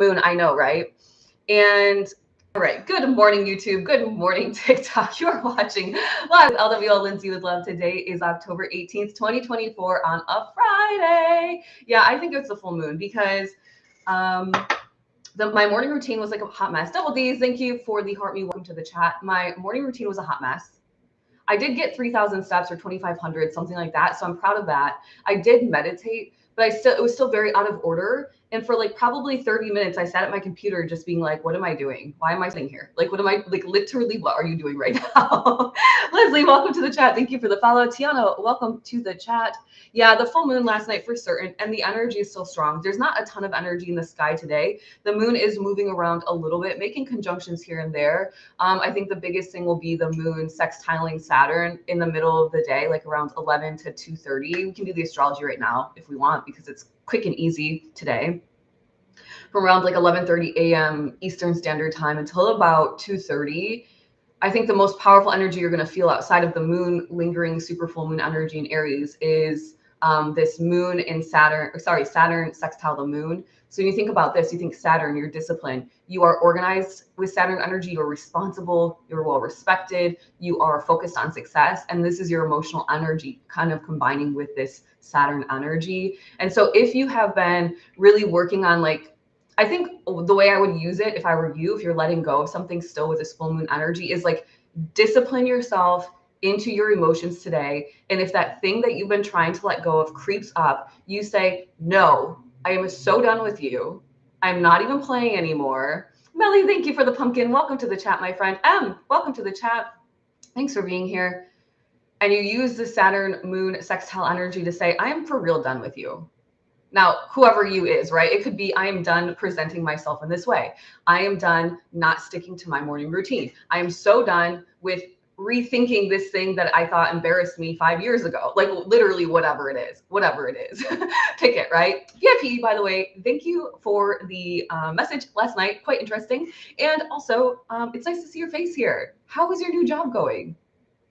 moon, I know, right? And all right, good morning, YouTube. Good morning, TikTok. You are watching live with LWL Lindsay with Love. Today is October 18th, 2024 on a Friday. Yeah, I think it's the full moon because my morning routine was like a hot mess. Double D's, thank you for the heart me. Welcome to the chat. My morning routine was a hot mess. I did get 3,000 steps or 2,500, something like that. So I'm proud of that. I did meditate, but it was still very out of order. And for like probably 30 minutes, I sat at my computer just being like, what am I doing? Why am I sitting here? Like, what am I, like, literally, what are you doing right now? Leslie, welcome to the chat. Thank you for the follow. Tiana, welcome to the chat. Yeah, the full moon last night for certain, and the energy is still strong. There's not a ton of energy in the sky today. The moon is moving around a little bit, making conjunctions here and there. I think the biggest thing will be the moon sextiling Saturn in the middle of the day, like around 11 to 2:30. We can do the astrology right now if we want, because it's quick and easy today. From around like 11:30 a.m. Eastern Standard Time until about 2:30. I think the most powerful energy you're going to feel outside of the moon lingering super full moon energy in Aries is this moon in Saturn sextile the moon. So when you think about this, you think Saturn, you're disciplined, you are organized with Saturn energy, you're responsible, you're well respected, you are focused on success. And this is your emotional energy kind of combining with this Saturn energy. And so if you have been really working on, like, I think the way I would use it if I were you, if you're letting go of something still with this full moon energy, is like discipline yourself into your emotions today. And if that thing that you've been trying to let go of creeps up, you say, no, I am so done with you. I'm not even playing anymore. Melly, thank you for the pumpkin. Welcome to the chat, my friend. Welcome to the chat. Thanks for being here. And you use the Saturn moon sextile energy to say, I am for real done with you. Now, whoever you is, right? It could be, I am done presenting myself in this way. I am done not sticking to my morning routine. I am so done with rethinking this thing that I thought embarrassed me 5 years ago. Like literally whatever it is, pick it, right? VIP, by the way, thank you for the message last night. Quite interesting. And also, it's nice to see your face here. How is your new job going?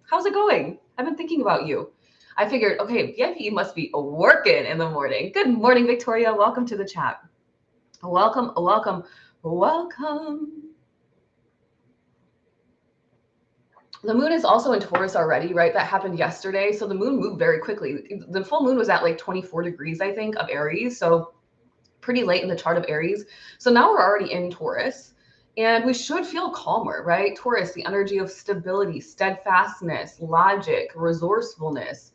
How's it going? I've been thinking about you. I figured, okay, VIP must be working in the morning. Good morning, Victoria. Welcome to the chat. Welcome, welcome, welcome. The moon is also in Taurus already, right? That happened yesterday. So the moon moved very quickly. The full moon was at like 24 degrees, I think, of Aries. So pretty late in the chart of Aries. So now we're already in Taurus. And we should feel calmer, right? Taurus, the energy of stability, steadfastness, logic, resourcefulness,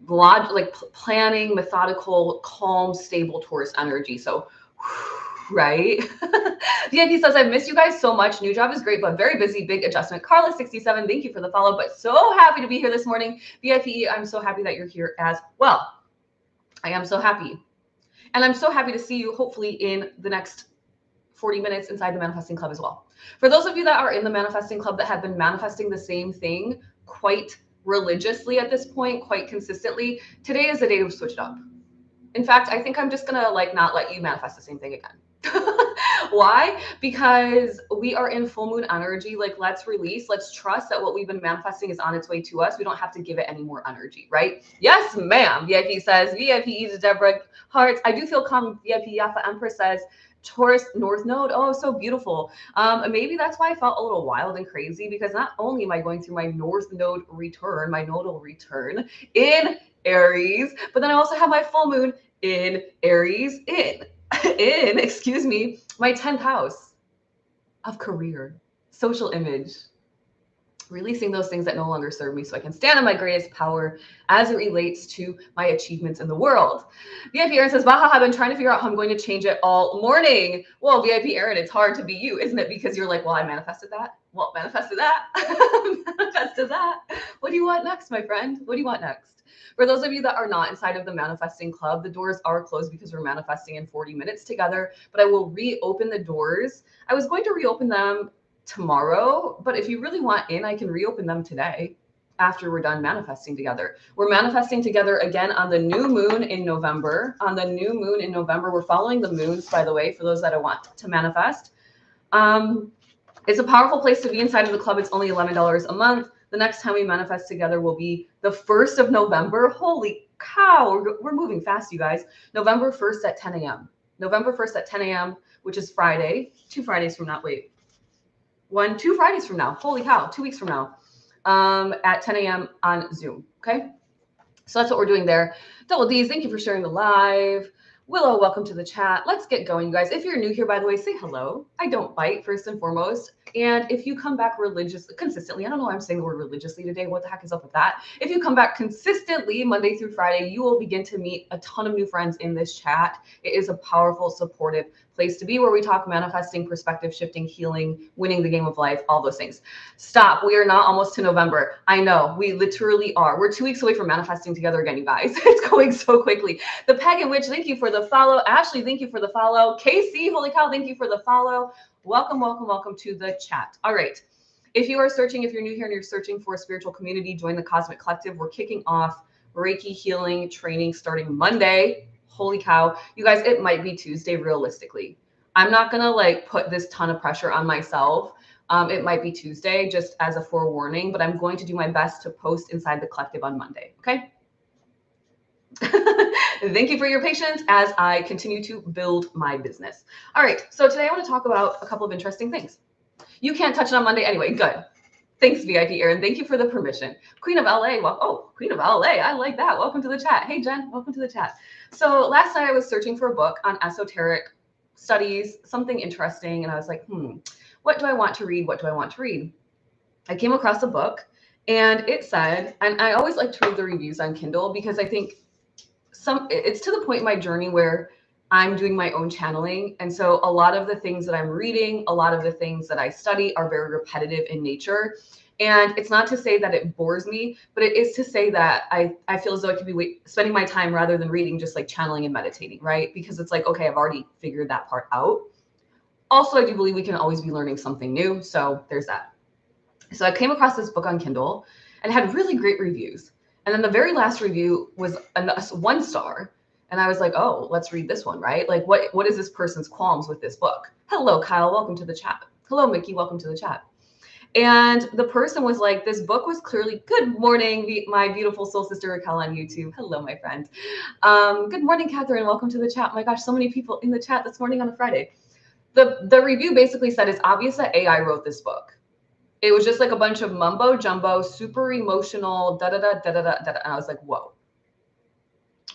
like planning, methodical, calm, stable Taurus energy. So, right? VIP says, I miss you guys so much. New job is great, but very busy. Big adjustment. Carla 67, thank you for the follow, but so happy to be here this morning. VIP, I'm so happy that you're here as well. I am so happy. And I'm so happy to see you hopefully in the next 40 minutes inside the Manifesting Club as well. For those of you that are in the Manifesting Club that have been manifesting the same thing quite religiously at this point, quite consistently, today is the day to switch it up. In fact, I think I'm just gonna like not let you manifest the same thing again. Why? Because we are in full moon energy. Like, let's release, let's trust that what we've been manifesting is on its way to us. We don't have to give it any more energy, right? Yes, ma'am. VIP says, VIP to Deborah Hearts. I do feel calm. VIP Yafa Empress says, Taurus North Node. Oh, so beautiful. Maybe that's why I felt a little wild and crazy, because not only am I going through my North Node return, my nodal return in Aries, but then I also have my full moon in Aries in my 10th house of career, social image, releasing those things that no longer serve me so I can stand in my greatest power as it relates to my achievements in the world. VIP Aaron says, Baha, I've been trying to figure out how I'm going to change it all morning. Well, VIP Aaron, it's hard to be you, isn't it? Because you're like, well, I manifested that. Well, manifested that. Manifested that. What do you want next, my friend? What do you want next? For those of you that are not inside of the Manifesting Club, the doors are closed because we're manifesting in 40 minutes together, but I will reopen the doors. I was going to reopen them tomorrow, but if you really want in, I can reopen them today after we're done manifesting together. We're manifesting together again on the new moon in November. On the new moon in November, we're following the moons, by the way, for those that want to manifest. It's a powerful place to be inside of the club. It's only $11 a month. The next time we manifest together will be the 1st of November. Holy cow, we're moving fast, you guys. November 1st at 10 a.m. November 1st at 10 a.m., which is Friday, 2 Fridays from now. Wait, 2 Fridays from now. Holy cow, 2 weeks from now, at 10 a.m. on Zoom. Okay. So that's what we're doing there. Double D's, thank you for sharing the live. Willow, welcome to the chat. Let's get going, you guys. If you're new here, by the way, say hello. I don't bite, first and foremost. And if you come back consistently, I don't know why I'm saying the word religiously today. What the heck is up with that? If you come back consistently Monday through Friday, you will begin to meet a ton of new friends in this chat. It is a powerful, supportive place to be where we talk manifesting, perspective shifting, healing, winning the game of life, all those things. Stop. We are not almost to November. I know. We literally are. We're 2 weeks away from manifesting together again, you guys. It's going so quickly. The Pagan Witch, thank you for the follow. Ashley, thank you for the follow. Casey, holy cow, thank you for the follow. Welcome, welcome, welcome to the chat. All right. If you are searching, if you're new here and you're searching for a spiritual community, join the Cosmic Collective. We're kicking off Reiki healing training starting Monday. Holy cow. You guys, it might be Tuesday realistically. I'm not going to like put this ton of pressure on myself. It might be Tuesday just as a forewarning, but I'm going to do my best to post inside the collective on Monday. Okay. Thank you for your patience as I continue to build my business. All right. So today I want to talk about a couple of interesting things. You can't touch it on Monday anyway. Good. Thanks, VIP Aaron. Thank you for the permission. Queen of LA. Well, oh, Queen of LA. I like that. Welcome to the chat. Hey, Jen. Welcome to the chat. So last night I was searching for a book on esoteric studies, something interesting. And I was like, what do I want to read? What do I want to read? I came across a book and it said, and I always like to read the reviews on Kindle because I think it's to the point in my journey where I'm doing my own channeling. And so a lot of the things that I'm reading, a lot of the things that I study are very repetitive in nature. And it's not to say that it bores me, but it is to say that I feel as though I could be spending my time rather than reading, just like channeling and meditating, right? Because it's like, okay, I've already figured that part out. Also, I do believe we can always be learning something new. So there's that. So I came across this book on Kindle and it had really great reviews. And then the very last review was a 1 star. And I was like, oh, let's read this one, right? Like, what is this person's qualms with this book? Hello, Kyle. Welcome to the chat. Hello, Mickey. Welcome to the chat. And the person was like, this book was clearly, good morning, my beautiful soul sister Raquel on YouTube. Hello, my friend. Good morning, Catherine. Welcome to the chat. Oh my gosh, so many people in the chat this morning on a Friday. The review basically said it's obvious that AI wrote this book. It was just like a bunch of mumbo jumbo, super emotional, da da da da da da. And I was like, whoa.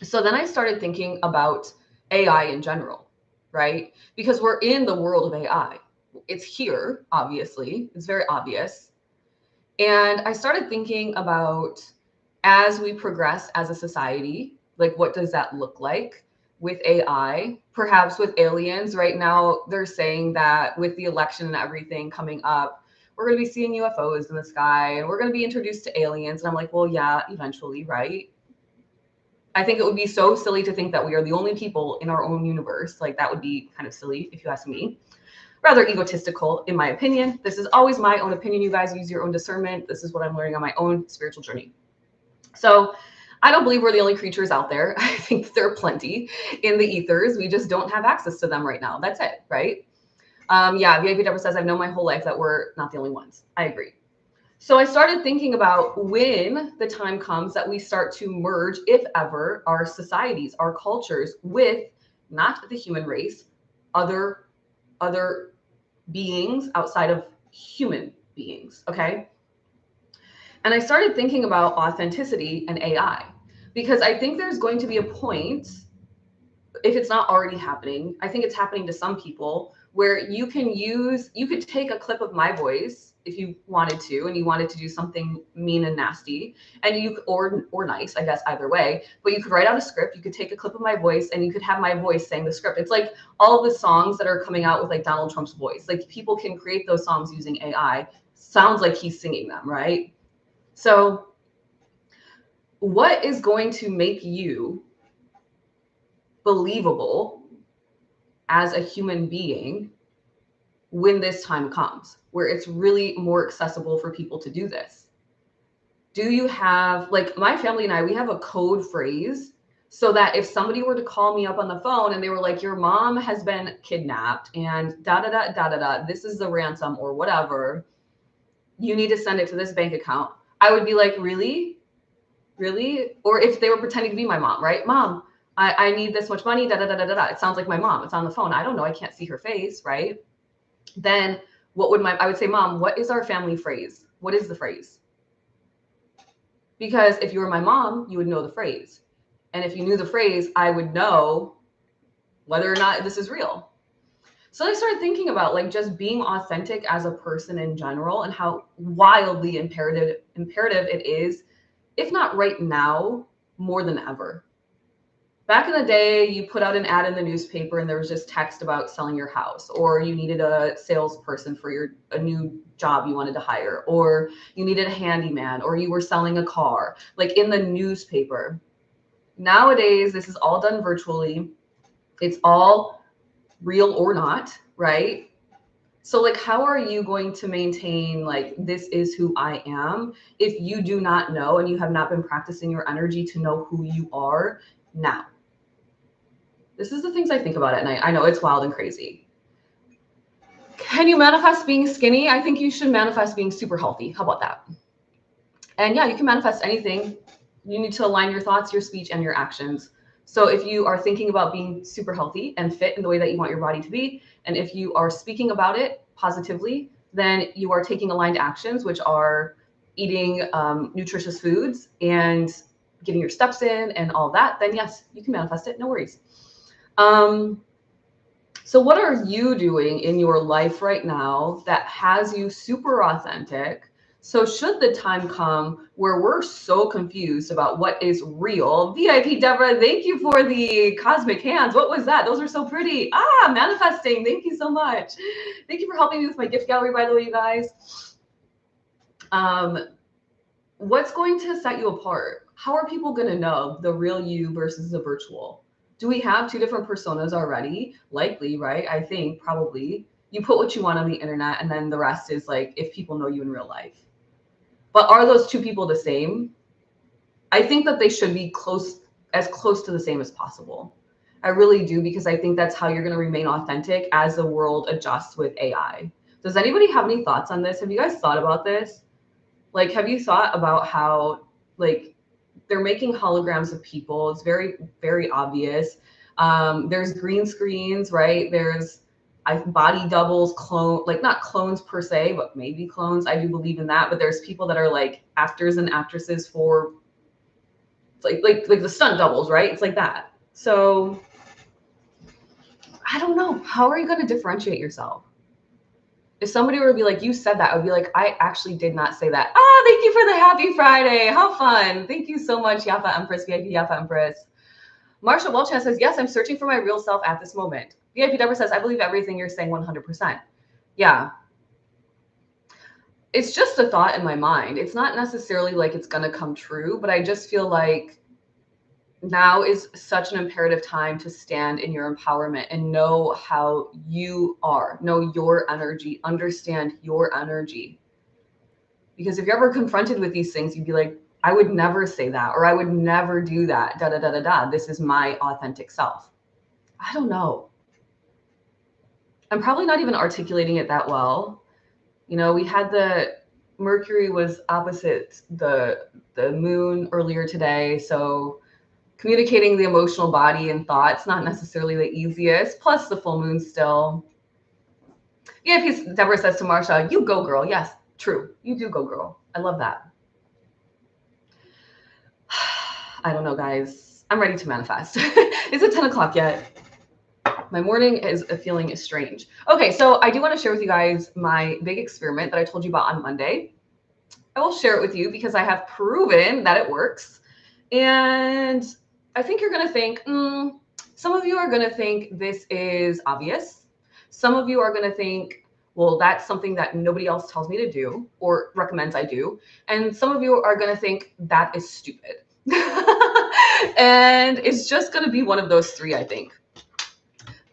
So then I started thinking about AI in general, right? Because we're in the world of AI. It's here, obviously. It's very obvious. And I started thinking about as we progress as a society, like what does that look like with AI, perhaps with aliens? Right now, they're saying that with the election and everything coming up, we're going to be seeing UFOs in the sky and we're going to be introduced to aliens. And I'm like, well, yeah, eventually, right? I think it would be so silly to think that we are the only people in our own universe. Like that would be kind of silly if you ask me. Rather egotistical, in my opinion. This is always my own opinion. You guys use your own discernment. This is what I'm learning on my own spiritual journey. So I don't believe we're the only creatures out there. I think there are plenty in the ethers. We just don't have access to them right now. That's it, right? Yeah, VIP Deborah says, I've known my whole life that we're not the only ones. I agree. So I started thinking about when the time comes that we start to merge, if ever, our societies, our cultures with not the human race, other beings outside of human beings, okay? And I started thinking about authenticity and AI because I think there's going to be a point, if it's not already happening, I think it's happening to some people, where you could take a clip of my voice if you wanted to, and you wanted to do something mean and nasty, and or nice, I guess, either way, but you could write out a script, you could take a clip of my voice, and you could have my voice saying the script. It's like all the songs that are coming out with like Donald Trump's voice. Like people can create those songs using AI. Sounds like he's singing them, right? So what is going to make you believable as a human being when this time comes, where it's really more accessible for people to do this? Do you have, like my family and I, we have a code phrase so that if somebody were to call me up on the phone and they were like, your mom has been kidnapped and da da da da da da, this is the ransom or whatever, you need to send it to this bank account. I would be like, really? Really? Or if they were pretending to be my mom, right? Mom, I need this much money, da, da, da, da, da, da. It sounds like my mom. It's on the phone. I don't know. I can't see her face, right? Then what would I would say, Mom, what is our family phrase? What is the phrase? Because if you were my mom, you would know the phrase. And if you knew the phrase, I would know whether or not this is real. So I started thinking about like just being authentic as a person in general and how wildly imperative it is, if not right now, more than ever. Back in the day, you put out an ad in the newspaper and there was just text about selling your house, or you needed a salesperson for a new job you wanted to hire, or you needed a handyman, or you were selling a car, like in the newspaper. Nowadays, this is all done virtually. It's all real or not, right? So like, how are you going to maintain like, this is who I am, if you do not know and you have not been practicing your energy to know who you are now? This is the things I think about at night. I know it's wild and crazy. Can you manifest being skinny? I think you should manifest being super healthy. How about that? And yeah, you can manifest anything. You need to align your thoughts, your speech, and your actions. So if you are thinking about being super healthy and fit in the way that you want your body to be, and if you are speaking about it positively, then you are taking aligned actions, which are eating nutritious foods and getting your steps in and all that, then yes, you can manifest it. No worries. So what are you doing in your life right now that has you super authentic? So should the time come where we're so confused about what is real, VIP Deborah, thank you for the cosmic hands. What was that? Those are so pretty. Manifesting. Thank you so much. Thank you for helping me with my gift gallery, by the way, you guys. What's going to set you apart? How are people going to know the real you versus the virtual? Do we have two different personas already? Likely, right? I think probably. You put what you want on the internet and then the rest is like if people know you in real life. But are those two people the same? I think that they should be as close to the same as possible. I really do, because I think that's how you're going to remain authentic as the world adjusts with AI. Does anybody have any thoughts on this? Have you guys thought about this? Like, have you thought about how, like, they're making holograms of people? It's very, very obvious. There's green screens, right? There's body doubles, like not clones per se, but maybe clones. I do believe in that. But there's people that are like actors and actresses for like the stunt doubles, right? It's like that. So I don't know. How are you going to differentiate yourself? If somebody were to be like, you said that, I would be like, I actually did not say that. Thank you for the happy Friday. How fun. Thank you so much, Yafa Empress, VIP Yafa Empress. Marsha Welchan says, yes, I'm searching for my real self at this moment. VIP Deborah says, I believe everything you're saying 100%. Yeah. It's just a thought in my mind. It's not necessarily like it's going to come true, but I just feel like now is such an imperative time to stand in your empowerment and know how you are, know your energy, understand your energy. Because if you're ever confronted with these things, you'd be like, I would never say that, or I would never do that, da, da, da, da, da. This is my authentic self. I don't know. I'm probably not even articulating it that well. You know, we had Mercury was opposite the moon earlier today. So communicating the emotional body and thoughts, not necessarily the easiest, plus the full moon still. Yeah, Deborah says to Marsha, you go girl. Yes, true. You do go girl. I love that. I don't know, guys. I'm ready to manifest. Is it 10 o'clock yet? My morning is feeling strange. Okay, so I do want to share with you guys my big experiment that I told you about on Monday. I will share it with you because I have proven that it works. And I think you're going to think, some of you are going to think this is obvious. Some of you are going to think, well, that's something that nobody else tells me to do or recommends I do. And some of you are going to think that is stupid. And it's just going to be one of those three, I think.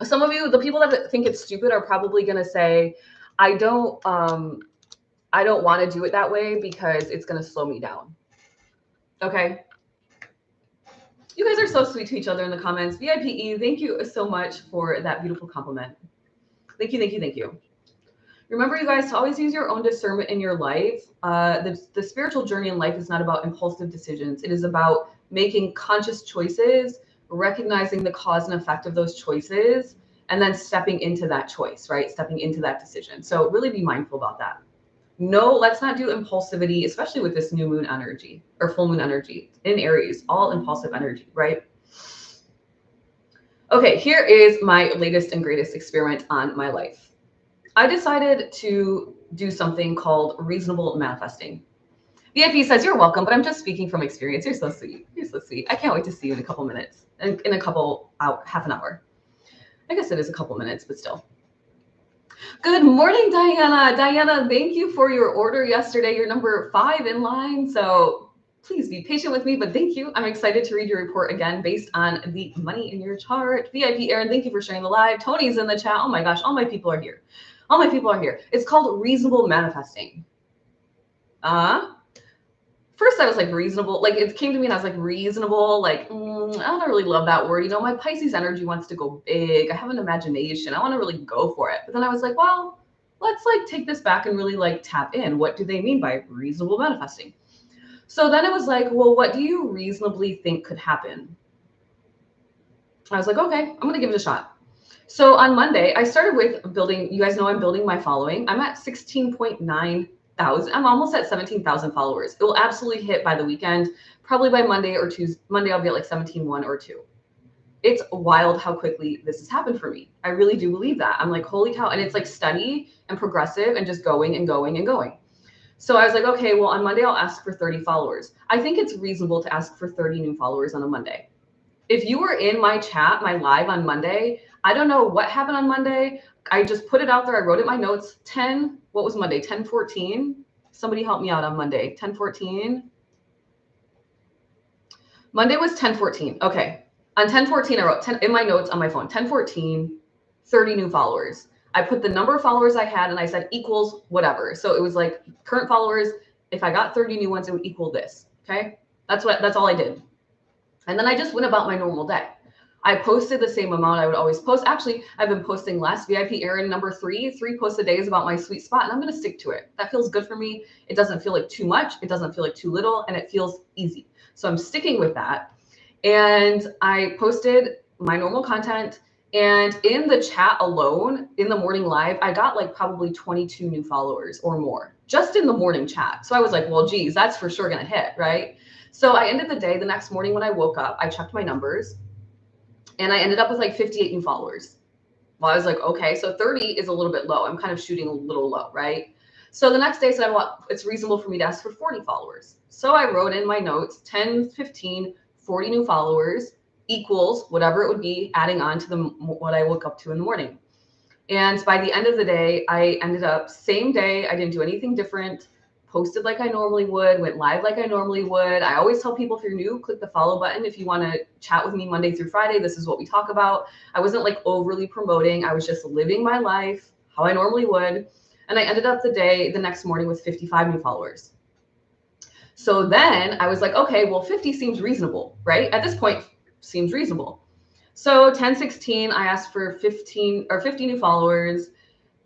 Some of you, the people that think it's stupid, are probably going to say, I don't want to do it that way because it's going to slow me down. Okay. You guys are so sweet to each other in the comments. VIPE, thank you so much for that beautiful compliment. Thank you, thank you, thank you. Remember, you guys, to always use your own discernment in your life. The spiritual journey in life is not about impulsive decisions. It is about making conscious choices recognizing the cause and effect of those choices, and then stepping into that choice, right? Stepping into that decision. So really be mindful about that. No, let's not do impulsivity, especially with this new moon energy or full moon energy in Aries, all impulsive energy, right? Okay, here is my latest and greatest experiment on my life. I decided to do something called reasonable manifesting. VIP says, you're welcome, but I'm just speaking from experience. You're so sweet. You're so sweet. I can't wait to see you in a couple minutes, in a couple half an hour. I guess it is a couple minutes, but still. Good morning, Diana. Diana, thank you for your order yesterday. You're number 5 in line. So please be patient with me, but thank you. I'm excited to read your report again based on the money in your chart. VIP Aaron, thank you for sharing the live. Tony's in the chat. Oh my gosh, all my people are here. All my people are here. It's called reasonable manifesting. First I was like reasonable, like it came to me and I was like reasonable, like I don't really love that word. You know, my Pisces energy wants to go big. I have an imagination. I want to really go for it. But then I was like, well, let's like take this back and really like tap in. What do they mean by reasonable manifesting? So then it was like, well, what do you reasonably think could happen? I was like, okay, I'm going to give it a shot. So on Monday, I started with building, you guys know I'm building my following. I'm at 16.9 thousand. I'm almost at 17,000 followers. It will absolutely hit by the weekend. Probably by Monday or Tuesday. Monday, I'll be at like 17.1 or 2. It's wild how quickly this has happened for me. I really do believe that. I'm like, holy cow. And it's like steady and progressive and just going and going and going. So I was like, okay, well, on Monday, I'll ask for 30 followers. I think it's reasonable to ask for 30 new followers on a Monday. If you were in my chat, my live on Monday, I don't know what happened on Monday. I just put it out there. I wrote it in my notes. What was Monday? 10/14. Somebody help me out on Monday. 10/14. Monday was 10/14. Okay. On 10/14, I wrote 10 in my notes on my phone. 10/14, 30 new followers. I put the number of followers I had and I said equals whatever. So it was like current followers. If I got 30 new ones, it would equal this. Okay. That's all I did. And then I just went about my normal day. I posted the same amount I would always post. Actually, I've been posting less. VIP Aaron number 3 posts a day is about my sweet spot, and I'm going to stick to it. That feels good for me. It doesn't feel like too much. It doesn't feel like too little, and it feels easy. So I'm sticking with that. And I posted my normal content. And in the chat alone, in the morning live, I got like probably 22 new followers or more just in the morning chat. So I was like, well, geez, that's for sure going to hit, right? So I ended the day the next morning when I woke up, I checked my numbers. And I ended up with like 58 new followers. Well, I was like, okay, so 30 is a little bit low. I'm kind of shooting a little low, right? So the next day I said, well, it's reasonable for me to ask for 40 followers. So I wrote in my notes, 10, 15, 40 new followers equals whatever it would be adding on to what I woke up to in the morning. And by the end of the day, I ended up same day. I didn't do anything different. Posted like I normally would, went live like I normally would. I always tell people if you're new, click the follow button. If you want to chat with me Monday through Friday, this is what we talk about. I wasn't like overly promoting. I was just living my life how I normally would. And I ended up the next morning with 55 new followers. So then I was like, okay, well, 50 seems reasonable, right? At this point, seems reasonable. So 10/16, I asked for 50 new followers.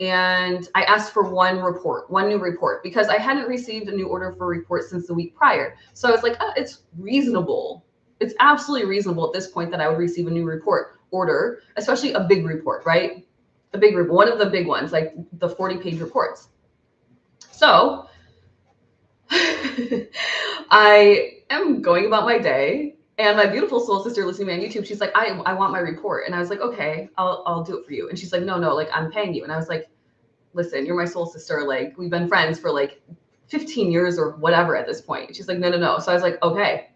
And I asked for one new report, because I hadn't received a new order for report since the week prior. So I was like, oh, it's reasonable. It's absolutely reasonable at this point that I would receive a new report order, especially a big report, right? A big report, one of the big ones, like the 40-page reports. So I am going about my day. And my beautiful soul sister listening to me on YouTube, she's like, I want my report. And I was like, okay, I'll do it for you. And she's like, no, like I'm paying you. And I was like, listen, you're my soul sister. Like we've been friends for like 15 years or whatever at this point. She's like, no. So I was like, okay.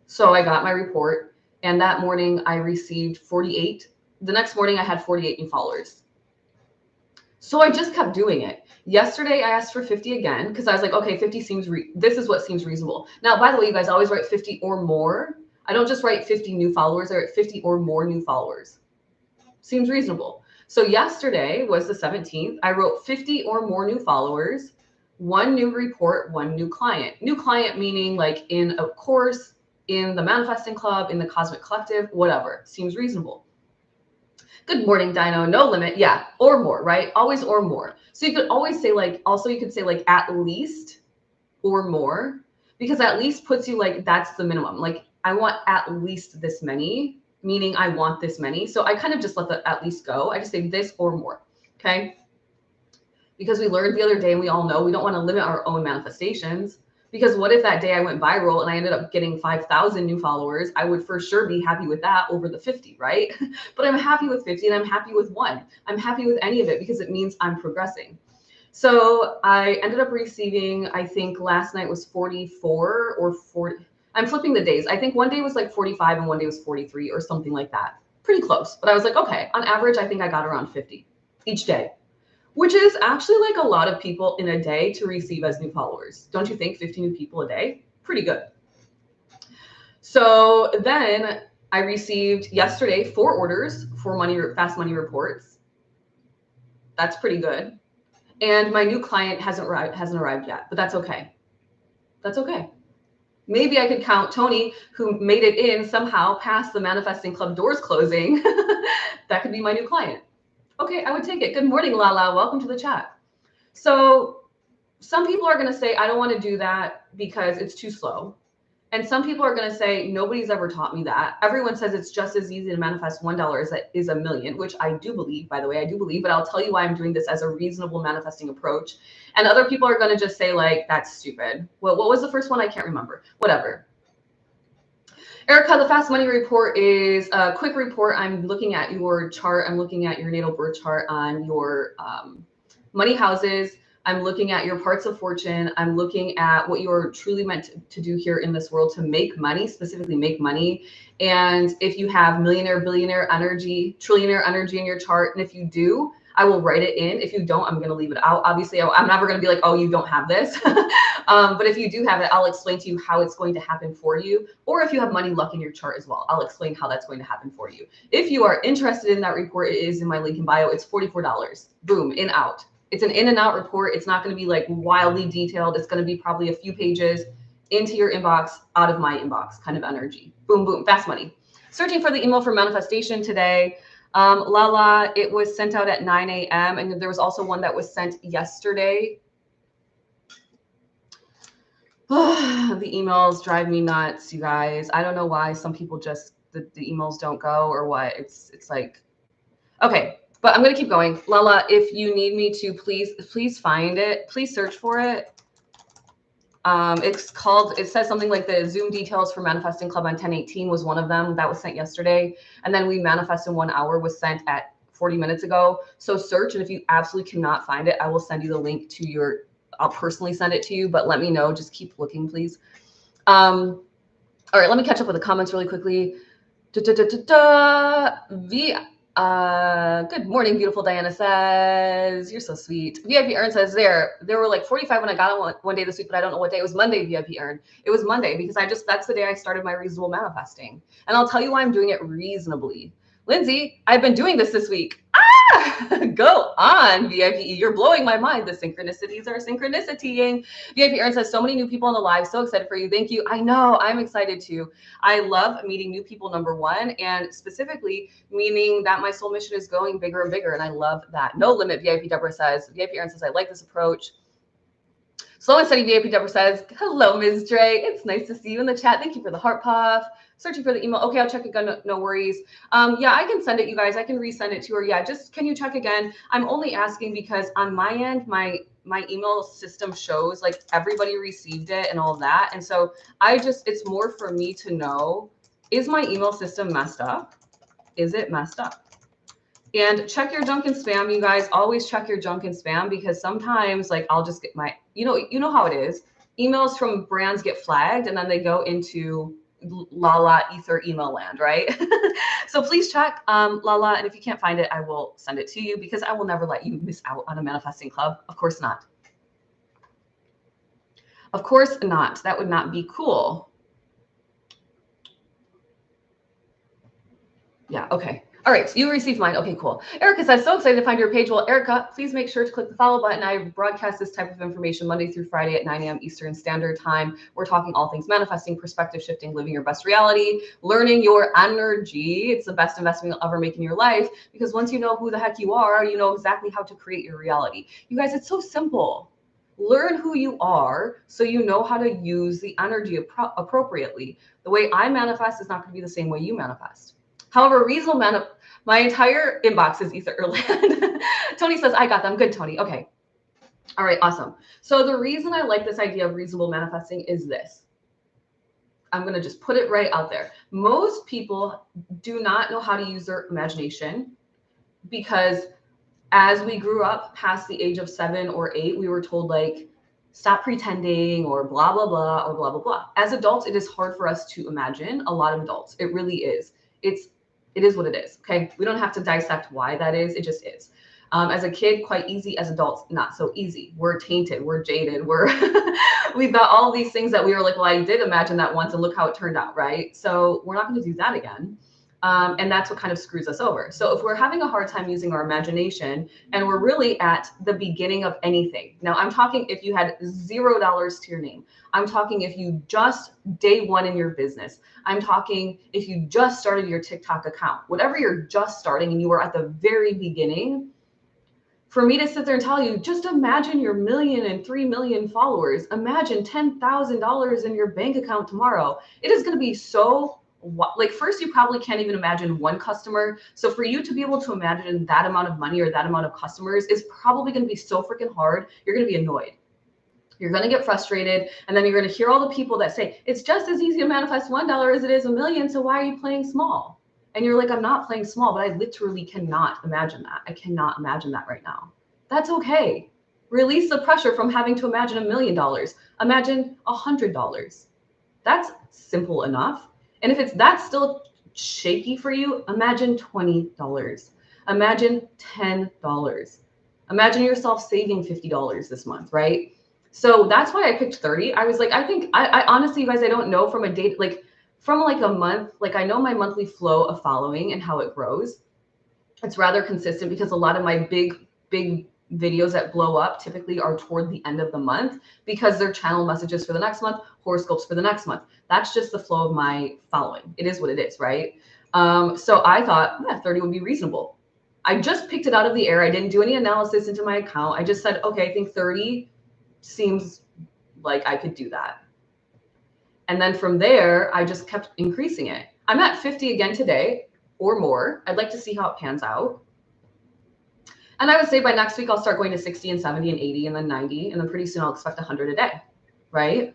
So I got my report. And that morning I received 48. The next morning I had 48 new followers. So I just kept doing it. Yesterday, I asked for 50 again, because I was like, okay, 50 seems, this is what seems reasonable. Now, by the way, you guys always write 50 or more. I don't just write 50 new followers. I write 50 or more new followers. Seems reasonable. So yesterday was the 17th. I wrote 50 or more new followers, one new report, one new client. New client meaning like in a course, in the Manifesting Club, in the Cosmic Collective, whatever. Seems reasonable. Good morning, Dino. No limit. Yeah. Or more, right? Always or more. So you could always say like, also you could say like at least or more, because at least puts you like, that's the minimum. Like I want at least this many. meaning I want this many. So I kind of just let the at least go. I just say this or more. Okay. Because we learned the other day, and we all know we don't want to limit our own manifestations. Because what if that day I went viral and I ended up getting 5,000 new followers? I would for sure be happy with that over the 50, right? But I'm happy with 50 and I'm happy with one. I'm happy with any of it because it means I'm progressing. So I ended up receiving, I think last night was 44 or 40. I'm flipping the days. I think one day was like 45 and one day was 43 or something like that. Pretty close. But I was like, okay, on average, I think I got around 50 each day, which is actually like a lot of people in a day to receive as new followers. Don't you think 50 new people a day? Pretty good. So then I received yesterday 4 orders for fast money reports. That's pretty good. And my new client hasn't arrived yet, but that's okay. That's okay. Maybe I could count Tony, who made it in somehow past the Manifesting Club doors closing. That could be my new client. Okay, I would take it. Good morning, Lala. Welcome to the chat. So some people are going to say, I don't want to do that because it's too slow. And some people are going to say, nobody's ever taught me that. Everyone says it's just as easy to manifest $1 as it is a million, which I do believe, by the way, I do believe, but I'll tell you why I'm doing this as a reasonable manifesting approach. And other people are going to just say like, that's stupid. Well, what was the first one? I can't remember. Whatever. Erica, the fast money report is a quick report. I'm looking at your chart. I'm looking at your natal birth chart on your money houses. I'm looking at your parts of fortune. I'm looking at what you're truly meant to do here in this world to make money, specifically make money. And if you have millionaire, billionaire energy, trillionaire energy in your chart, and if you do, I will write it in. If you don't, I'm going to leave it out. Obviously, I'm never going to be like, oh, you don't have this. But if you do have it, I'll explain to you how it's going to happen for you. Or if you have money luck in your chart as well, I'll explain how that's going to happen for you. If you are interested in that report, it is in my link in bio. It's $44. Boom, in, out. It's an in and out report. It's not going to be like wildly detailed. It's going to be probably a few pages into your inbox, out of my inbox kind of energy. Boom, boom, fast money. Searching for the email for manifestation today. Lala, it was sent out at 9 a.m. And there was also one that was sent yesterday. The emails drive me nuts, you guys. I don't know why some people just, the emails don't go or what. It's like, okay. But I'm going to keep going. Lala, if you need me to, please find it. Please search for it. It says something like the Zoom details for Manifesting Club on 10/18 was one of them that was sent yesterday. And then we manifest in 1 hour was sent at 40 minutes ago. So search. And if you absolutely cannot find it, I will send you the link to I'll personally send it to you, but let me know. Just keep looking, please. All right, let me catch up with the comments really quickly. Good morning, beautiful. Diana says, you're so sweet. VIP Earn says there were like 45 when I got on one day this week, but I don't know what day. It was Monday, VIP Earn. It was Monday because that's the day I started my reasonable manifesting. And I'll tell you why I'm doing it reasonably. Lindsay, I've been doing this week. Go on, VIP. You're blowing my mind. The synchronicities are synchronicitying. VIP Earn says, so many new people on the live. So excited for you. Thank you. I know. I'm excited too. I love meeting new people, number one, and specifically meaning that my soul mission is going bigger and bigger. And I love that. No limit, VIP Deborah says. VIP Earn says, I like this approach. Slow and steady, VIP Deborah says, hello, Ms. Dre. It's nice to see you in the chat. Thank you for the heart puff. Searching for the email. Okay, I'll check again. No worries. Yeah, I can send it, you guys. I can resend it to her. Yeah, just can you check again? I'm only asking because on my end, my email system shows like everybody received it and all of that. And so it's more for me to know, is my email system messed up? Is it messed up? And check your junk and spam, you guys. Always check your junk and spam because sometimes like I'll just get you know how it is. Emails from brands get flagged and then they go into Lala ether email land, right? So please check Lala, and if you can't find it, I will send it to you because I will never let you miss out on a manifesting club. Of course not. Of course not. That would not be cool. Yeah, okay. All right, so you received mine. Okay, cool. Erica says, so excited to find your page. Well, Erica, please make sure to click the follow button. I broadcast this type of information Monday through Friday at 9 a.m. Eastern Standard Time. We're talking all things manifesting, perspective shifting, living your best reality, learning your energy. It's the best investment you'll ever make in your life because once you know who the heck you are, you know exactly how to create your reality. You guys, it's so simple. Learn who you are so you know how to use the energy appropriately. The way I manifest is not going to be the same way you manifest. However, reasonable my entire inbox is Etherland. Tony says, I got them. Good, Tony. Okay. All right, awesome. So the reason I like this idea of reasonable manifesting is this. I'm going to just put it right out there. Most people do not know how to use their imagination because as we grew up past the age of 7 or 8, we were told like, stop pretending or blah, blah, blah, or blah, blah, blah. As adults, it is hard for us to imagine. A lot of adults, it really is. It is what it is. Okay. We don't have to dissect why that is. It just is. As a kid, quite easy. As adults, not so easy. We're tainted. We're jaded. We've got all these things that we were like, well, I did imagine that once and look how it turned out. Right. So we're not going to do that again. And that's what kind of screws us over. So if we're having a hard time using our imagination and we're really at the beginning of anything. Now I'm talking if you had $0 to your name. I'm talking if you just day one in your business. I'm talking if you just started your TikTok account, whatever you're just starting and you were at the very beginning. For me to sit there and tell you, just imagine your 1 million and 3 million followers. Imagine $10,000 in your bank account tomorrow. It is going to be so like first, you probably can't even imagine one customer. So for you to be able to imagine that amount of money or that amount of customers is probably going to be so freaking hard. You're going to be annoyed. You're going to get frustrated. And then you're going to hear all the people that say, it's just as easy to manifest $1 as it is 1 million. So why are you playing small? And you're like, I'm not playing small, but I literally cannot imagine that. I cannot imagine that right now. That's okay. Release the pressure from having to imagine $1 million. Imagine $100. That's simple enough. And if that's still shaky for you, imagine $20. Imagine $10. Imagine yourself saving $50 this month, right? So that's why I picked 30. I was like, I honestly, you guys, I don't know from a date, like from like a month, like I know my monthly flow of following and how it grows. It's rather consistent because a lot of my big videos that blow up typically are toward the end of the month because they're channel messages for the next month, horoscopes for the next month. That's just the flow of my following. It is what it is, right? So I thought, yeah, 30 would be reasonable. I just picked it out of the air. I didn't do any analysis into my account. I just said, okay, I think 30 seems like I could do that. And then from there, I just kept increasing it. I'm at 50 again today or more. I'd like to see how it pans out. And I would say by next week, I'll start going to 60 and 70 and 80 and then 90. And then pretty soon I'll expect 100 a day, right?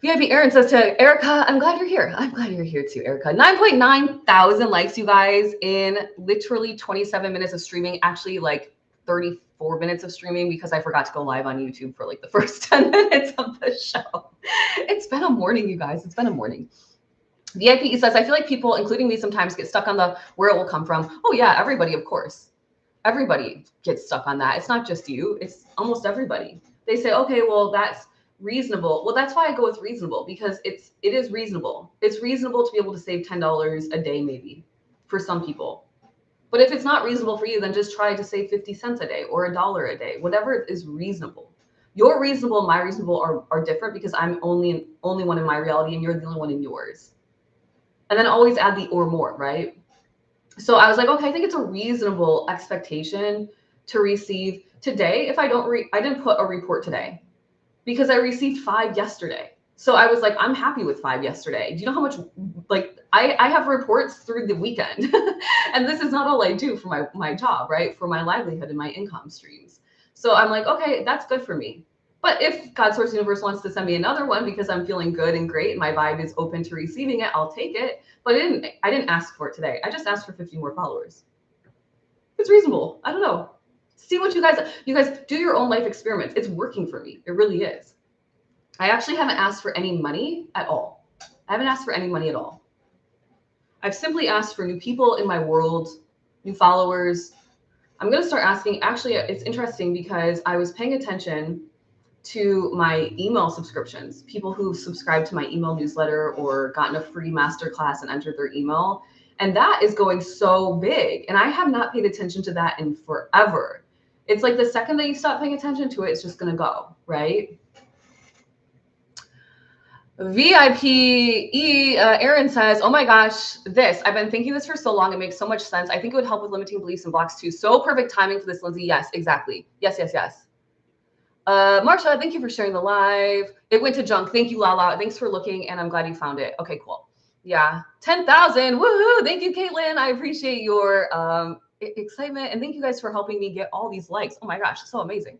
VIP Aaron says to Erica, I'm glad you're here. I'm glad you're here too, Erica. 9.9 thousand likes, you guys, in literally 27 minutes of streaming. Actually, like 34 minutes of streaming because I forgot to go live on YouTube for like the first 10 minutes of the show. It's been a morning, you guys. It's been a morning. VIP says, I feel like people, including me, sometimes get stuck on the where it will come from. Oh yeah, everybody, of course. Everybody gets stuck on that. It's not just you. It's almost everybody. They say, okay, well, that's reasonable. Well, that's why I go with reasonable because it is reasonable. It's reasonable to be able to save $10 a day, maybe for some people. But if it's not reasonable for you, then just try to save 50 cents a day or $1 a day, whatever is reasonable. Your reasonable and my reasonable are different because I'm only one in my reality and you're the only one in yours. And then always add the or more, right? So I was like, okay, I think it's a reasonable expectation to receive today. If I didn't put a report today because I received 5 yesterday. So I was like, I'm happy with 5 yesterday. Do you know how much, like I have reports through the weekend and this is not all I do for my job, right? For my livelihood and my income streams. So I'm like, okay, that's good for me. But if God Source Universe wants to send me another one because I'm feeling good and great and my vibe is open to receiving it, I'll take it. But I didn't ask for it today. I just asked for 50 more followers. It's reasonable. I don't know. See what you guys do your own life experiments. It's working for me. It really is. I actually haven't asked for any money at all. I haven't asked for any money at all. I've simply asked for new people in my world, new followers. I'm going to start asking. Actually, it's interesting because I was paying attention to my email subscriptions, people who've subscribed to my email newsletter or gotten a free masterclass and entered their email. And that is going so big. And I have not paid attention to that in forever. It's like the second that you stop paying attention to it, it's just going to go, right? VIP Aaron says, oh my gosh, I've been thinking this for so long. It makes so much sense. I think it would help with limiting beliefs and blocks too. So perfect timing for this, Lindsay. Yes, exactly. Yes. Marsha, thank you for sharing the live. It went to junk. Thank you, Lala. Thanks for looking, and I'm glad you found it. Okay, cool. Yeah, 10,000. Woohoo! Thank you, Caitlin. I appreciate your excitement, and thank you guys for helping me get all these likes. Oh my gosh, so amazing.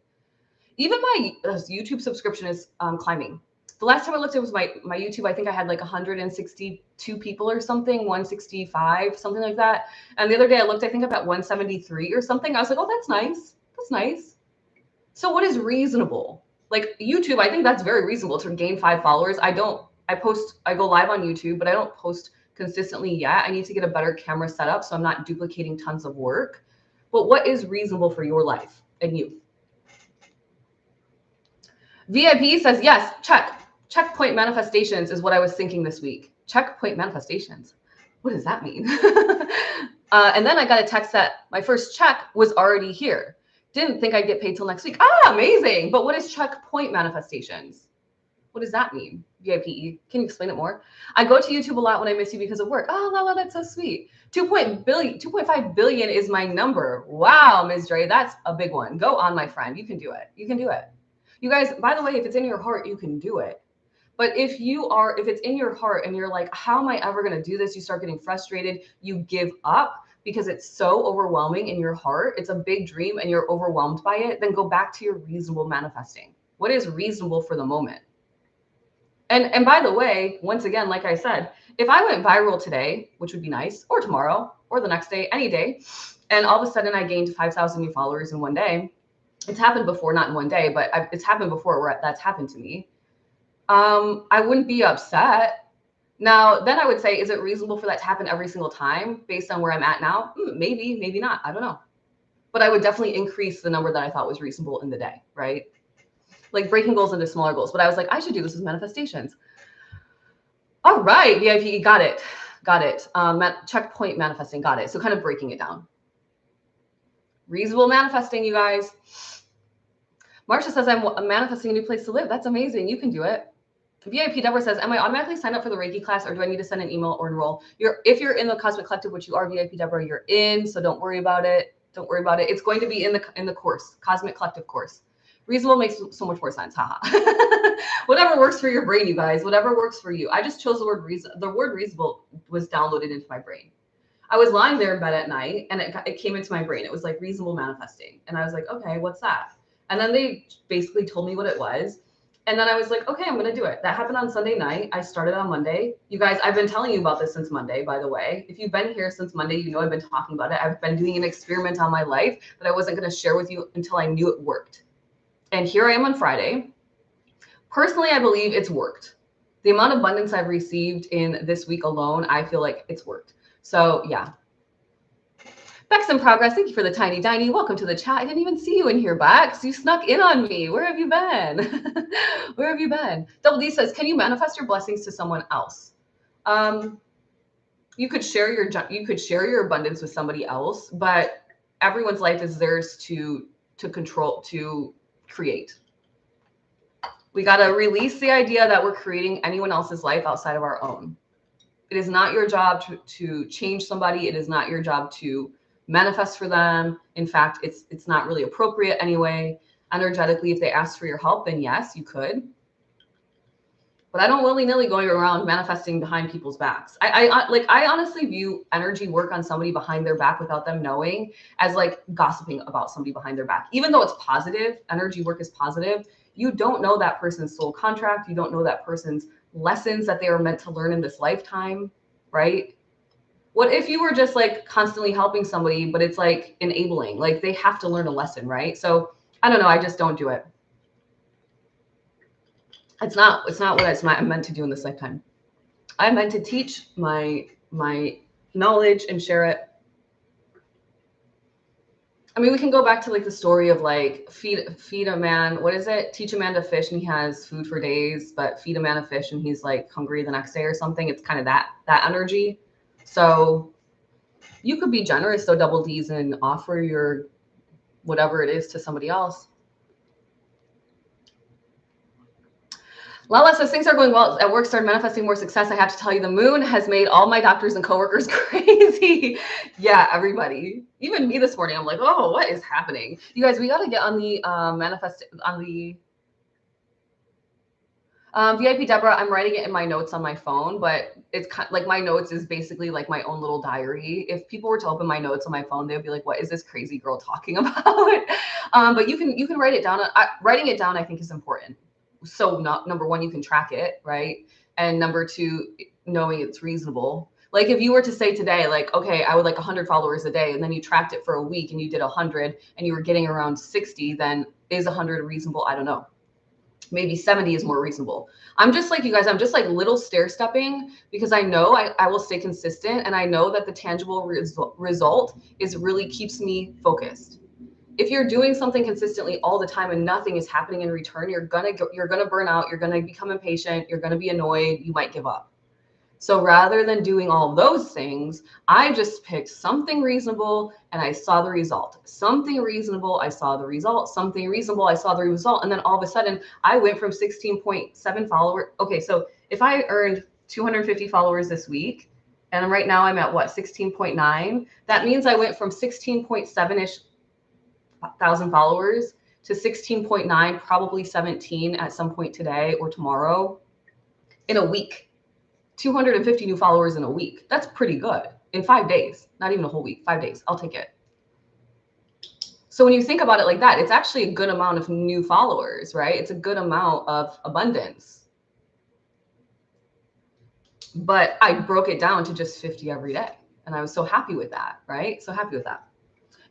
Even my YouTube subscription is climbing. The last time I looked, it was my YouTube. I think I had like 162 people or something, 165, something like that. And the other day I looked, I think about 173 or something. I was like, oh, that's nice. That's nice. So what is reasonable? Like YouTube, I think that's very reasonable to gain 5 followers. I go live on YouTube, but I don't post consistently yet. I need to get a better camera setup so I'm not duplicating tons of work. But what is reasonable for your life and you? VIP says, yes, checkpoint manifestations is what I was thinking this week. Checkpoint manifestations. What does that mean? And then I got a text that my first check was already here. Didn't think I'd get paid till next week. Ah, amazing. But what is checkpoint manifestations? What does that mean? VIP, can you explain it more? I go to YouTube a lot when I miss you because of work. Oh, Lala, that's so sweet. 2.5 billion is my number. Wow, Ms. Dre, that's a big one. Go on, my friend. You can do it. You can do it. You guys, by the way, if it's in your heart, you can do it. But if it's in your heart and you're like, how am I ever going to do this? You start getting frustrated. You give up because it's so overwhelming in your heart. It's a big dream and you're overwhelmed by it. Then go back to your reasonable manifesting. What is reasonable for the moment? And by the way, once again, like I said, if I went viral today, which would be nice, or tomorrow, or the next day, any day, and all of a sudden I gained 5,000 new followers in one day, it's happened before, not in one day, but it's happened before where that's happened to me. I wouldn't be upset. Now, then I would say, is it reasonable for that to happen every single time based on where I'm at now? Maybe, maybe not. I don't know. But I would definitely increase the number that I thought was reasonable in the day, right? Like breaking goals into smaller goals. But I was like, I should do this as manifestations. All right, VIP, got it. Got it. Checkpoint manifesting, got it. So kind of breaking it down. Reasonable manifesting, you guys. Marsha says, I'm manifesting a new place to live. That's amazing. You can do it. VIP Deborah says, am I automatically signed up for the Reiki class or do I need to send an email or enroll? If you're in the Cosmic Collective, which you are, VIP Deborah, you're in. So don't worry about it. Don't worry about it. It's going to be in the course, Cosmic Collective course. Reasonable makes so much more sense. Haha. Whatever works for your brain, you guys. Whatever works for you. I just chose the word reason. The word reasonable was downloaded into my brain. I was lying there in bed at night and it came into my brain. It was like reasonable manifesting. And I was like, okay, what's that? And then they basically told me what it was. And then I was like, okay, I'm going to do it. That happened on Sunday night. I started on Monday. You guys, I've been telling you about this since Monday, by the way. If you've been here since Monday, you know I've been talking about it. I've been doing an experiment on my life that I wasn't going to share with you until I knew it worked. And here I am on Friday. Personally, I believe it's worked. The amount of abundance I've received in this week alone, I feel like it's worked. So yeah. Bex in progress. Thank you for the tiny diny. Welcome to the chat. I didn't even see you in here, Bex. You snuck in on me. Where have you been? Where have you been? Double D says, can you manifest your blessings to someone else? You could share your abundance with somebody else, but everyone's life is theirs to control, to create. We got to release the idea that we're creating anyone else's life outside of our own. It is not your job to change somebody. It is not your job to manifest for them. In fact, it's not really appropriate anyway. Energetically, if they ask for your help, then yes, you could. But I don't willy-nilly going around manifesting behind people's backs. I honestly view energy work on somebody behind their back without them knowing as like gossiping about somebody behind their back. Even though it's positive, energy work is positive. You don't know that person's soul contract. You don't know that person's lessons that they are meant to learn in this lifetime, right? What if you were just like constantly helping somebody, but it's like enabling, like they have to learn a lesson, right? So I don't know. I just don't do it. It's not what I'm meant to do in this lifetime. I'm meant to teach my knowledge and share it. I mean, we can go back to like the story of like feed a man. What is it? Teach a man to fish and he has food for days, but feed a man a fish and he's like hungry the next day or something. It's kind of that energy. So you could be generous, though, Double D's, and offer your whatever it is to somebody else. Lala says things are going well at work, started manifesting more success. I have to tell you, the moon has made all my doctors and coworkers crazy. Yeah, everybody, even me this morning. I'm like, oh, what is happening? You guys, we got to get on the VIP Deborah. I'm writing it in my notes on my phone, but it's kind of like my notes is basically like my own little diary. If people were to open my notes on my phone, they'd be like, what is this crazy girl talking about? But you can write it down. Writing it down, I think, is important. So number one, you can track it, right? And number two, knowing it's reasonable. Like if you were to say today, like, okay, I would like 100 followers a day, and then you tracked it for a week and you did 100 and you were getting around 60, then is 100 reasonable? I don't know. Maybe 70 is more reasonable. I'm just like you guys, I'm just like little stair stepping because I know I will stay consistent, and I know that the tangible result is really keeps me focused. If you're doing something consistently all the time and nothing is happening in return, you're gonna burn out, you're gonna become impatient, you're gonna be annoyed, you might give up. So rather than doing all those things, I just picked something reasonable and I saw the result. Something reasonable, I saw the result. Something reasonable, I saw the result. And then all of a sudden, I went from 16.7 followers. Okay, so if I earned 250 followers this week, and right now I'm at what, 16.9, that means I went from 16.7-ish thousand followers to 16.9, probably 17 at some point today or tomorrow, in a week. 250 new followers in a week. That's pretty good. In 5 days, not even a whole week, 5 days. I'll take it. So when you think about it like that, it's actually a good amount of new followers, right? It's a good amount of abundance. But I broke it down to just 50 every day. And I was so happy with that, right? So happy with that.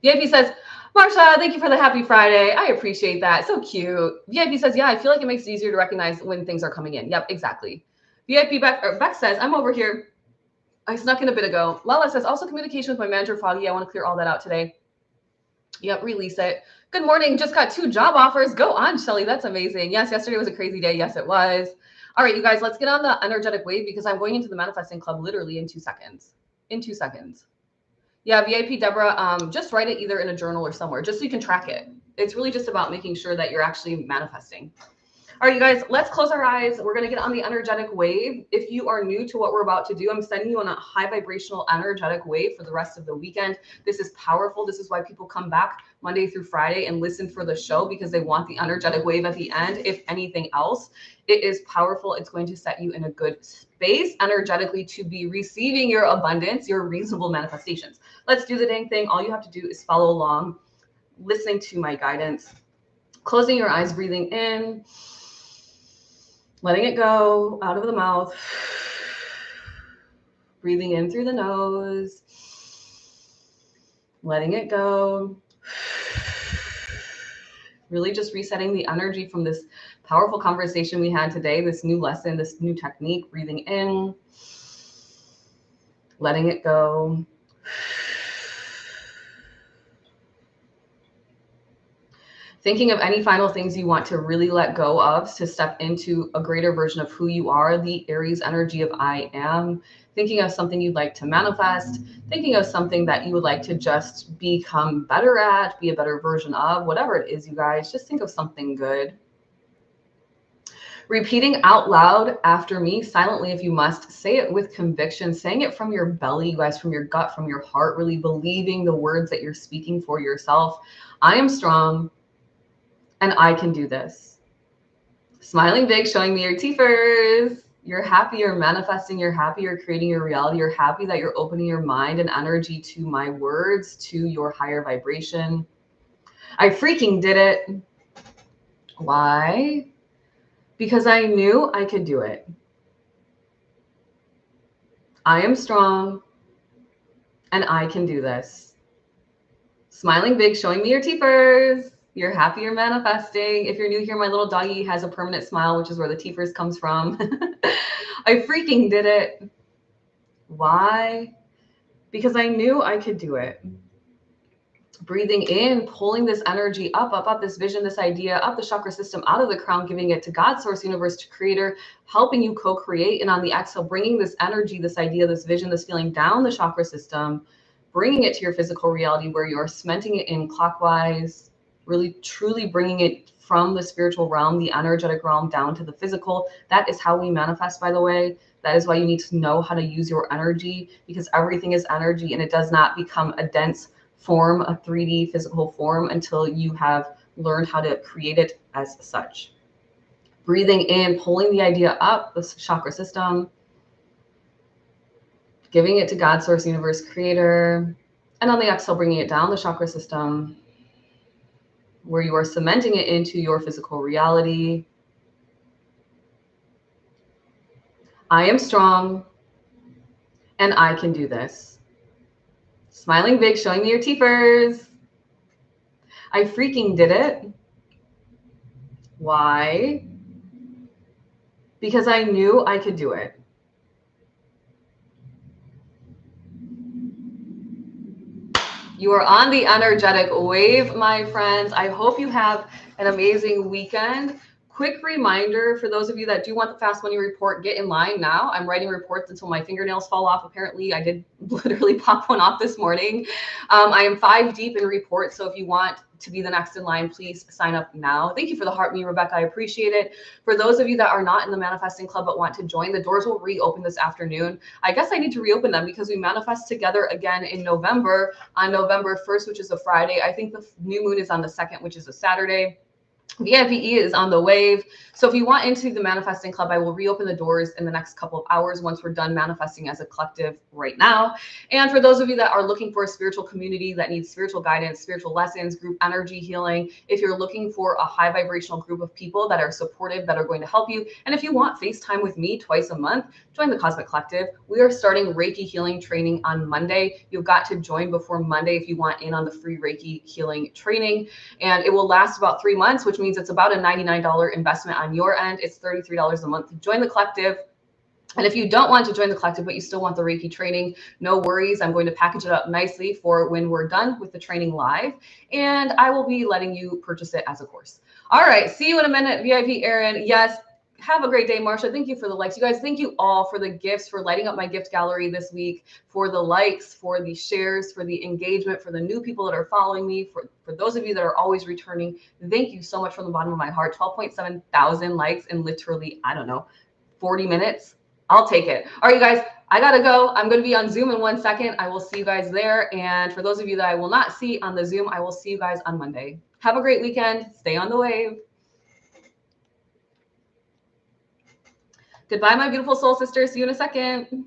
VIP says, Marsha, thank you for the happy Friday. I appreciate that. So cute. VIP says, yeah, I feel like it makes it easier to recognize when things are coming in. Yep, exactly. VIP Beck says, I'm over here. I snuck in a bit ago. Lala says, also communication with my manager, Foggy. I want to clear all that out today. Yep, release it. Good morning. Just got 2 job offers. Go on, Shelly. That's amazing. Yes, yesterday was a crazy day. Yes, it was. All right, you guys, let's get on the energetic wave because I'm going into the manifesting club literally in 2 seconds. In 2 seconds. Yeah, VIP Deborah, just write it either in a journal or somewhere, just so you can track it. It's really just about making sure that you're actually manifesting. All right, you guys, let's close our eyes. We're going to get on the energetic wave. If you are new to what we're about to do, I'm sending you on a high vibrational energetic wave for the rest of the weekend. This is powerful. This is why people come back Monday through Friday and listen for the show, because they want the energetic wave at the end. If anything else, it is powerful. It's going to set you in a good space energetically to be receiving your abundance, your reasonable manifestations. Let's do the dang thing. All you have to do is follow along, listening to my guidance, closing your eyes, breathing in, letting it go out of the mouth, breathing in through the nose, letting it go, really just resetting the energy from this powerful conversation we had today, this new lesson, this new technique, breathing in, letting it go. Thinking of any final things you want to really let go of to step into a greater version of who you are, the Aries energy of I am. Thinking of something you'd like to manifest, thinking of something that you would like to just become better at, be a better version of, whatever it is, you guys, just think of something good. Repeating out loud after me, silently if you must. Say it with conviction, saying it from your belly, you guys, from your gut, from your heart, really believing the words that you're speaking for yourself. I am strong and I can do this. Smiling big, showing me your teethers. You're happy, you're manifesting, you're happy, you're creating your reality. You're happy that you're opening your mind and energy to my words, to your higher vibration. I freaking did it. Why? Because I knew I could do it. I am strong and I can do this. Smiling big, showing me your teethers. You're happy, you're manifesting. If you're new here, my little doggy has a permanent smile, which is where the teethers comes from. I freaking did it. Why? Because I knew I could do it. Breathing in, pulling this energy up, this vision, this idea, up the chakra system, out of the crown, giving it to God, source, universe, to creator, helping you co-create. And on the exhale, bringing this energy, this idea, this vision, this feeling down the chakra system, bringing it to your physical reality where you're cementing it in clockwise, really truly bringing it from the spiritual realm, the energetic realm, down to the physical. That is how we manifest, by the way. That is why you need to know how to use your energy, because everything is energy and it does not become a dense form, a 3D physical form, until you have learned how to create it as such. Breathing in, pulling the idea up, the chakra system, giving it to God, source, universe, creator. And on the exhale, bringing it down the chakra system, where you are cementing it into your physical reality. I am strong and I can do this. Smiling big, showing me your teethers. I freaking did it. Why? Because I knew I could do it. You are on the energetic wave, my friends. I hope you have an amazing weekend. Quick reminder for those of you that do want the Fast Money Report, get in line now. I'm writing reports until my fingernails fall off. Apparently, I did literally pop one off this morning. I am 5 deep in reports, so if you want to be the next in line, please sign up now. Thank you for the heart, me, Rebecca. I appreciate it. For those of you that are not in the Manifesting Club but want to join, the doors will reopen this afternoon. I guess I need to reopen them because we manifest together again in November, on November 1st, which is a Friday. I think the new moon is on the 2nd, which is a Saturday. VIPE is on the wave. So if you want into the Manifesting Club, I will reopen the doors in the next couple of hours once we're done manifesting as a collective right now. And for those of you that are looking for a spiritual community that needs spiritual guidance, spiritual lessons, group energy healing, if you're looking for a high vibrational group of people that are supportive, that are going to help you, and if you want FaceTime with me twice a month, join the Cosmic Collective. We are starting Reiki healing training on Monday. You've got to join before Monday if you want in on the free Reiki healing training. And it will last about 3 months, which means it's about a $99 investment on your end. It's $33 a month to join the collective. And if you don't want to join the collective, but you still want the Reiki training, no worries. I'm going to package it up nicely for when we're done with the training live. And I will be letting you purchase it as a course. All right. See you in a minute, VIP Erin. Yes. Have a great day, Marsha. Thank you for the likes. You guys, thank you all for the gifts, for lighting up my gift gallery this week, for the likes, for the shares, for the engagement, for the new people that are following me, for those of you that are always returning. Thank you so much from the bottom of my heart. 12.7 thousand likes in literally, I don't know, 40 minutes. I'll take it. All right, you guys, I gotta go. I'm going to be on Zoom in 1 second. I will see you guys there. And for those of you that I will not see on the Zoom, I will see you guys on Monday. Have a great weekend. Stay on the wave. Goodbye, my beautiful soul sisters. See you in a second.